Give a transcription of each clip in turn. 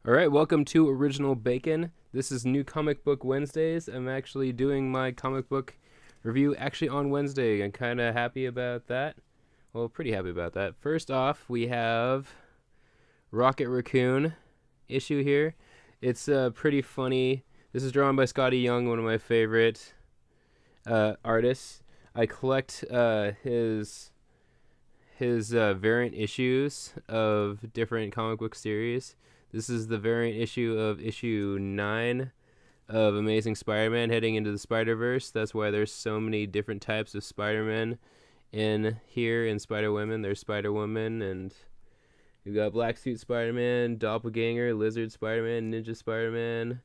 All right, welcome to Original Bacon. This is New Comic Book Wednesdays. I'm actually doing my comic book review actually on Wednesday. I'm kind of happy about that. Well, pretty happy about that. First off, we have Rocket Raccoon issue here. It's pretty funny. This is drawn by Scotty Young, one of my favorite artists. I collect his variant issues of different comic book series. This is the variant issue of issue 9 of Amazing Spider-Man heading into the Spiderverse. That's why there's so many different types of Spider-Man in here. In Spider-Women, there's Spider-Woman, and we've got Black Suit Spider-Man, Doppelganger, Lizard Spider-Man, Ninja Spider-Man,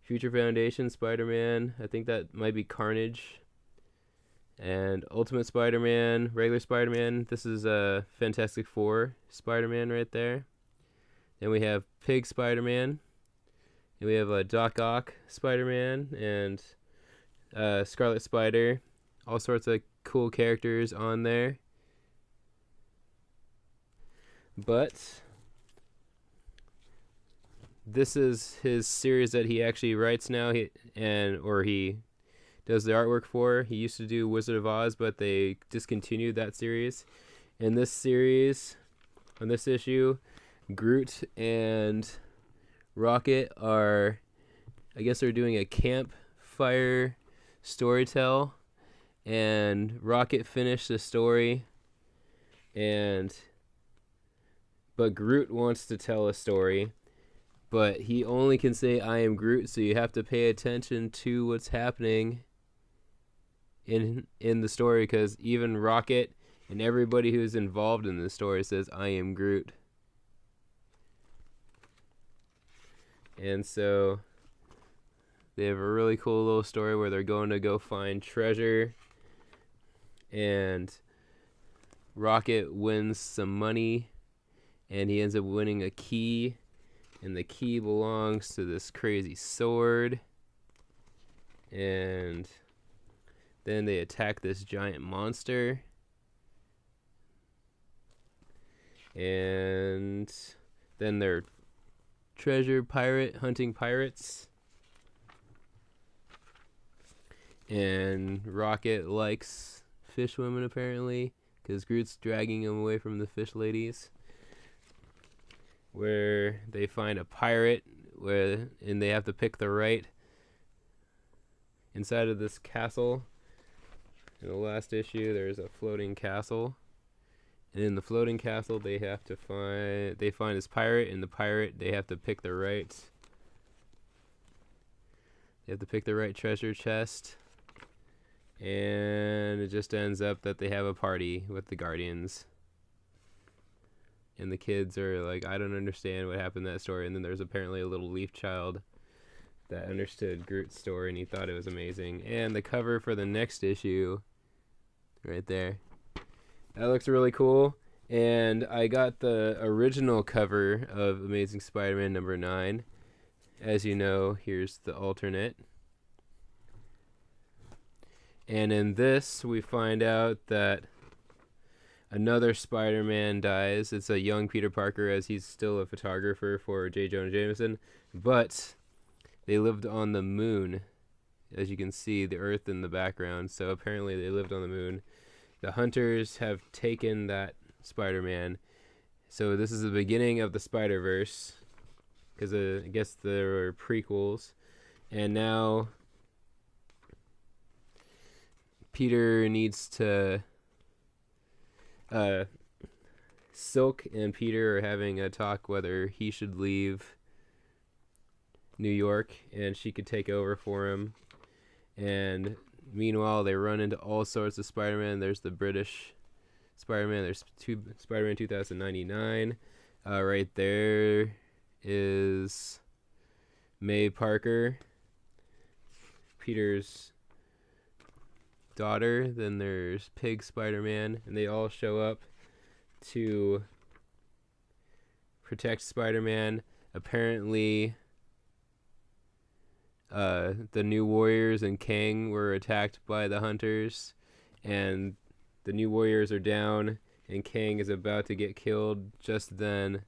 Future Foundation Spider-Man. I think that might be Carnage. And Ultimate Spider-Man, regular Spider-Man. This is a Fantastic Four Spider-Man right there. Then we have Pig Spider-Man. And we have a Doc Ock Spider-Man and Scarlet Spider. All sorts of cool characters on there. But this is his series that he actually writes now. He does the artwork for. He used to do Wizard of Oz, but they discontinued that series. In this series, on this issue, Groot and Rocket are, I guess they're doing a campfire storytell, and Rocket finished the story, but Groot wants to tell a story, but he only can say "I am Groot," so you have to pay attention to what's happening in the story, because even Rocket and everybody who's involved in the story says "I am Groot." And so they have a really cool little story where they're going to go find treasure, and Rocket wins some money, and he ends up winning a key, and the key belongs to this crazy sword. And then they attack this giant monster, and then they're treasure pirate hunting pirates, and Rocket likes fish women apparently, because Groot's dragging him away from the fish ladies, where they find a pirate and they have to pick the right inside of this castle. In the last issue, there's a floating castle, and in the floating castle they find this pirate, and the pirate, they have to pick the right treasure chest, and it just ends up that they have a party with the Guardians, and the kids are like, I don't understand what happened in that story. And then there's apparently a little leaf child that understood Groot's story, and he thought it was amazing. And the cover for the next issue right there, that looks really cool. And I got the original cover of Amazing Spider-Man number 9. As you know, here's the alternate. And in this, we find out that another Spider-Man dies. It's a young Peter Parker, as he's still a photographer for J. Jonah Jameson. But they lived on the moon. As you can see, the Earth in the background. So apparently they lived on the moon. The Hunters have taken that Spider-Man. So this is the beginning of the Spiderverse, because I guess there were prequels. And now Peter needs to... Silk and Peter are having a talk whether he should leave New York and she could take over for him. And meanwhile, they run into all sorts of Spider-Man. There's the British Spider-Man. There's Spider-Man 2099. Right there is May Parker, Peter's daughter. Then there's Pig Spider-Man, and they all show up to protect Spider-Man. Apparently, the New Warriors and Kang were attacked by the Hunters, and the New Warriors are down, and Kang is about to get killed. Just then,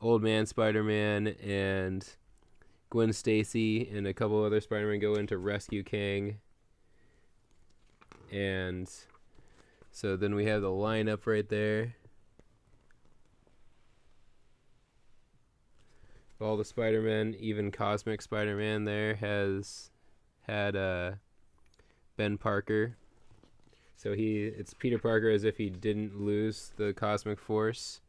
Old Man Spider-Man and Gwen Stacy and a couple other Spider-Man go in to rescue Kang. And so then we have the lineup right there. All the Spider-Man, even Cosmic Spider-Man there has had Ben Parker. So it's Peter Parker as if he didn't lose the cosmic force.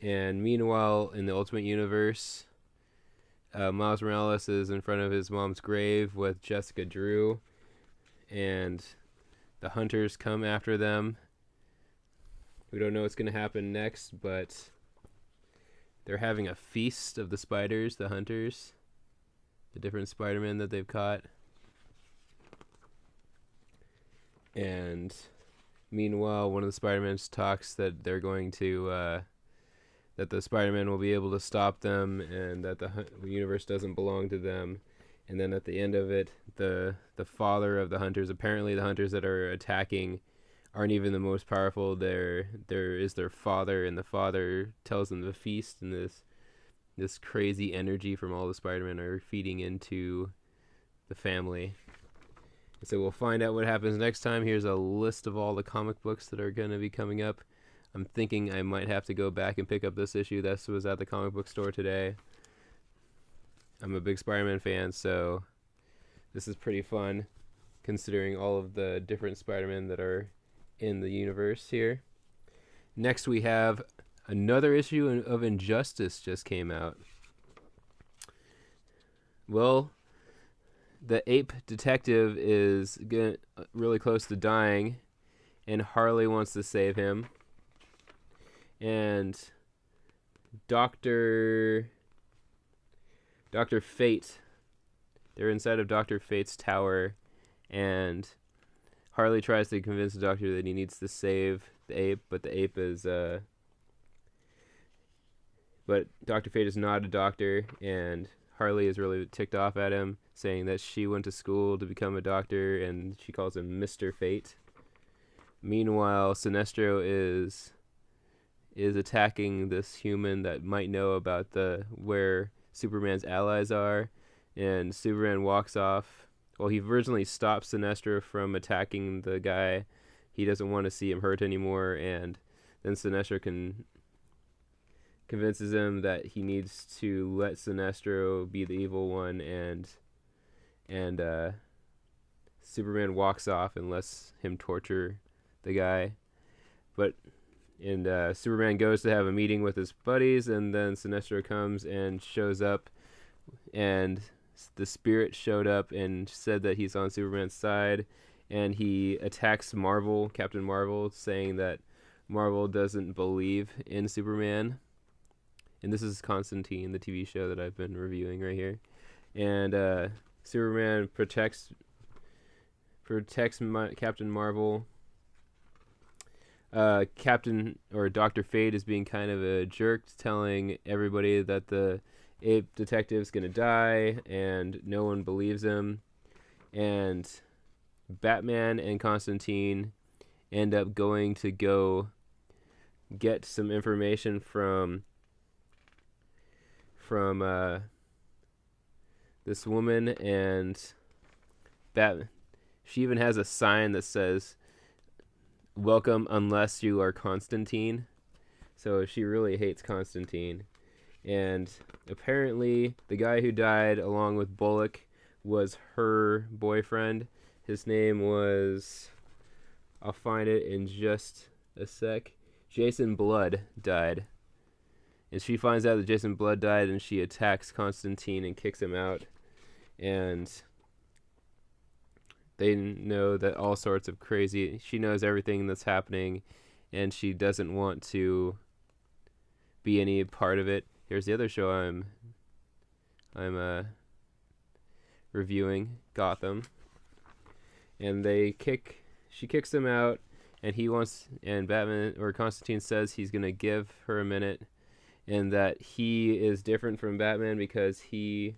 And meanwhile, in the Ultimate Universe, Miles Morales is in front of his mom's grave with Jessica Drew, and the Hunters come after them. We don't know what's going to happen next, but they're having a feast of the spiders, the Hunters, the different Spider-Men that they've caught. And meanwhile, one of the Spider-Men talks that they're going to, that the Spider-Man will be able to stop them, and that the universe doesn't belong to them. And then at the end of it, the father of the Hunters, apparently the Hunters that are attacking aren't even the most powerful. There is their father, and the father tells them to feast, and this crazy energy from all the Spider-Men are feeding into the family. And so we'll find out what happens next time. Here's a list of all the comic books that are going to be coming up. I'm thinking I might have to go back and pick up this issue. This was at the comic book store today. I'm a big Spider-Man fan, so this is pretty fun, considering all of the different Spider-Men that are in the universe here. Next we have another issue of Injustice just came out. Well, the ape detective is really close to dying, and Harley wants to save him. And Dr. Fate, they're inside of Dr. Fate's tower, and Harley tries to convince the doctor that he needs to save the ape, but the ape is but Dr. Fate is not a doctor, and Harley is really ticked off at him, saying that she went to school to become a doctor, and she calls him Mr. Fate. Meanwhile, Sinestro is attacking this human that might know about where Superman's allies are, and Superman walks off. Well, he originally stops Sinestro from attacking the guy. He doesn't want to see him hurt anymore, and then Sinestro convinces him that he needs to let Sinestro be the evil one, and Superman walks off and lets him torture the guy. And Superman goes to have a meeting with his buddies, and then Sinestro comes and shows up, and the Spirit showed up and said that he's on Superman's side, and he attacks Captain Marvel, saying that Marvel doesn't believe in Superman. And this is Constantine, the TV show that I've been reviewing right here. And Superman protects Captain Marvel. Dr. Fate is being kind of a jerk, telling everybody that the ape detective's gonna die, and no one believes him. And Batman and Constantine end up going to go get some information from this woman, and she even has a sign that says, "Welcome unless you are Constantine." So she really hates Constantine. And apparently the guy who died along with Bullock was her boyfriend. His name was, I'll find it in just a sec, Jason Blood died. And she finds out that Jason Blood died, and she attacks Constantine and kicks him out. And they know that all sorts of crazy, she knows everything that's happening, and she doesn't want to be any part of it. Here's the other show I'm reviewing, Gotham. And she kicks him out, and Constantine says he's gonna give her a minute, and that he is different from Batman because he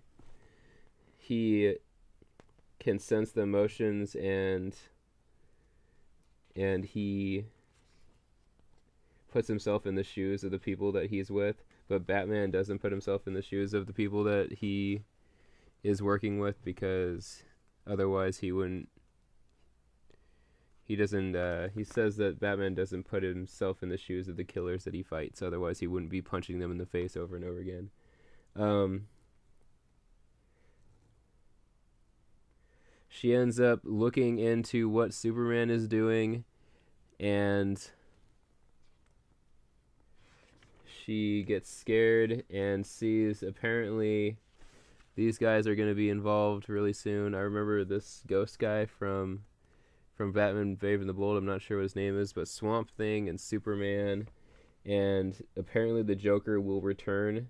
can sense the emotions, and he puts himself in the shoes of the people that he's with, but Batman doesn't put himself in the shoes of the people that he is working with, because otherwise he wouldn't. He doesn't. He says that Batman doesn't put himself in the shoes of the killers that he fights. Otherwise, he wouldn't be punching them in the face over and over again. She ends up looking into what Superman is doing, and she gets scared and sees apparently these guys are going to be involved really soon. I remember this ghost guy from Batman Brave and the Bold. I'm not sure what his name is, but Swamp Thing and Superman, and apparently the Joker will return,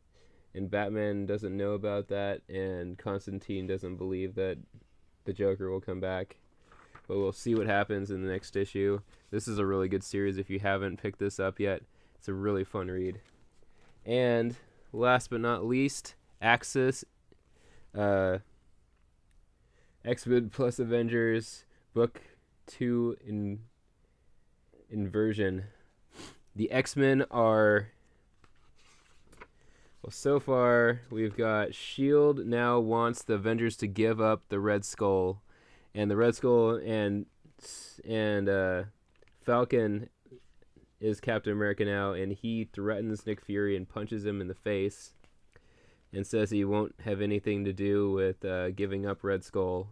and Batman doesn't know about that, and Constantine doesn't believe that the Joker will come back. But we'll see what happens in the next issue. This is a really good series if you haven't picked this up yet. It's a really fun read. And last but not least, Axis, X-Men plus Avengers, book 2 in Inversion. The X-Men are, well, so far we've got S.H.I.E.L.D. now wants the Avengers to give up the Red Skull, and the Red Skull and Falcon is Captain America now, and he threatens Nick Fury and punches him in the face and says he won't have anything to do with giving up Red Skull.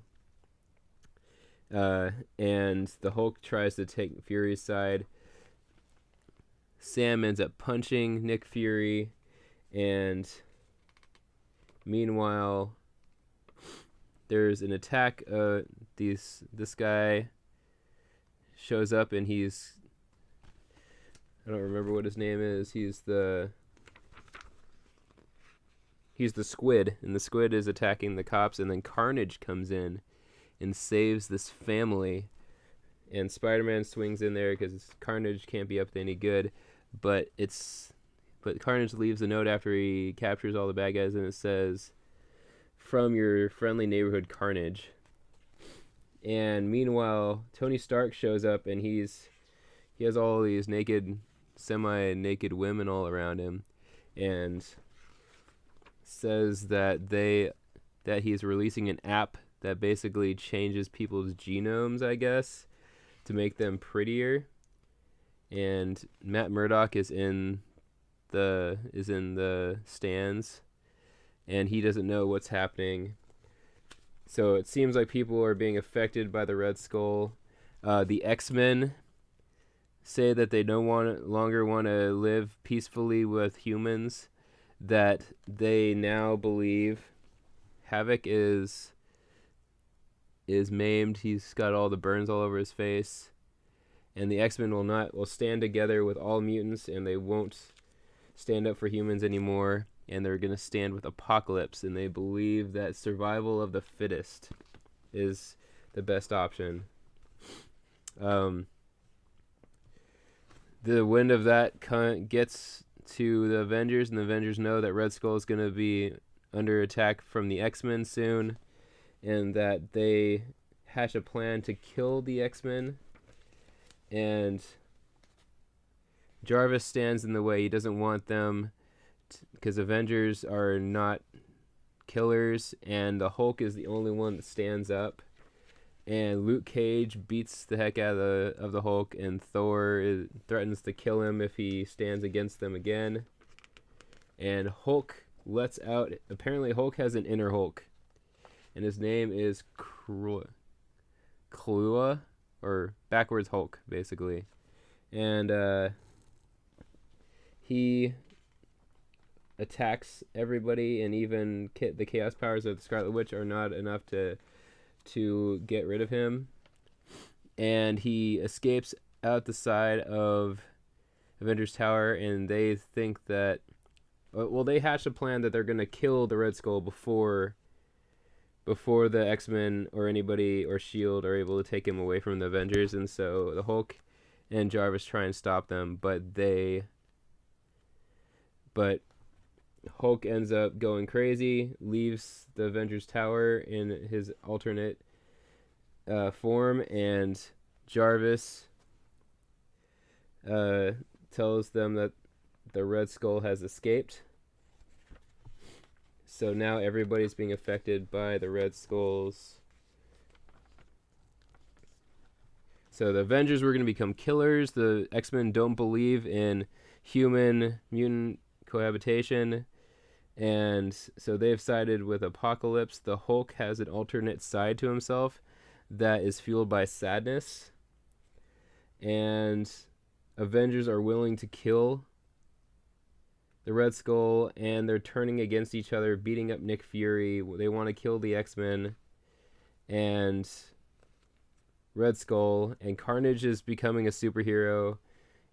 And the Hulk tries to take Fury's side. Sam ends up punching Nick Fury, and meanwhile there's an attack. This guy shows up, and I don't remember what his name is. He's the Squid, and the Squid is attacking the cops, and then Carnage comes in and saves this family, and Spider-Man swings in there because Carnage can't be up to any good, but Carnage leaves a note after he captures all the bad guys, and it says, "From your friendly neighborhood Carnage." And meanwhile, Tony Stark shows up, and he has all these semi-naked women all around him, and says that he's releasing an app that basically changes people's genomes, I guess, to make them prettier. And Matt Murdock is in the stands, and he doesn't know what's happening. So it seems like people are being affected by the Red Skull. The X-Men say that they no longer want to live peacefully with humans, that they now believe Havoc is maimed. He's got all the burns all over his face, and the X-Men will stand together with all mutants, and they won't stand up for humans anymore, and they're going to stand with Apocalypse, and they believe that survival of the fittest is the best option. The wind of that gets to the Avengers, and the Avengers know that Red Skull is going to be under attack from the X-Men soon, and that they hatch a plan to kill the X-Men. And Jarvis stands in the way. He doesn't want them, because Avengers are not killers, and the Hulk is the only one that stands up. And Luke Cage beats the heck out of the Hulk, and Thor threatens to kill him if he stands against them again. And Hulk lets out... Apparently Hulk has an inner Hulk, and his name is Klua, or backwards Hulk, basically. And he attacks everybody, and even the chaos powers of the Scarlet Witch are not enough to get rid of him. And he escapes out the side of Avengers Tower, and they think that... Well, they hatch a plan that they're going to kill the Red Skull before the X-Men or anybody or S.H.I.E.L.D. are able to take him away from the Avengers. And so the Hulk and Jarvis try and stop them, but Hulk ends up going crazy, leaves the Avengers Tower in his alternate form, and Jarvis tells them that the Red Skull has escaped. So now everybody's being affected by the Red Skulls. So the Avengers were going to become killers. The X-Men don't believe in human-mutant cohabitation. And so they've sided with Apocalypse. The Hulk has an alternate side to himself that is fueled by sadness. And Avengers are willing to kill the Red Skull, and they're turning against each other, beating up Nick Fury. They want to kill the X-Men and Red Skull, and Carnage is becoming a superhero,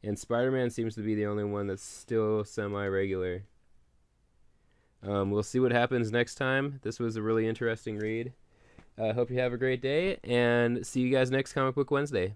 and Spider-Man seems to be the only one that's still semi-regular. We'll see what happens next time. This was a really interesting read. I hope you have a great day, and see you guys next Comic Book Wednesday.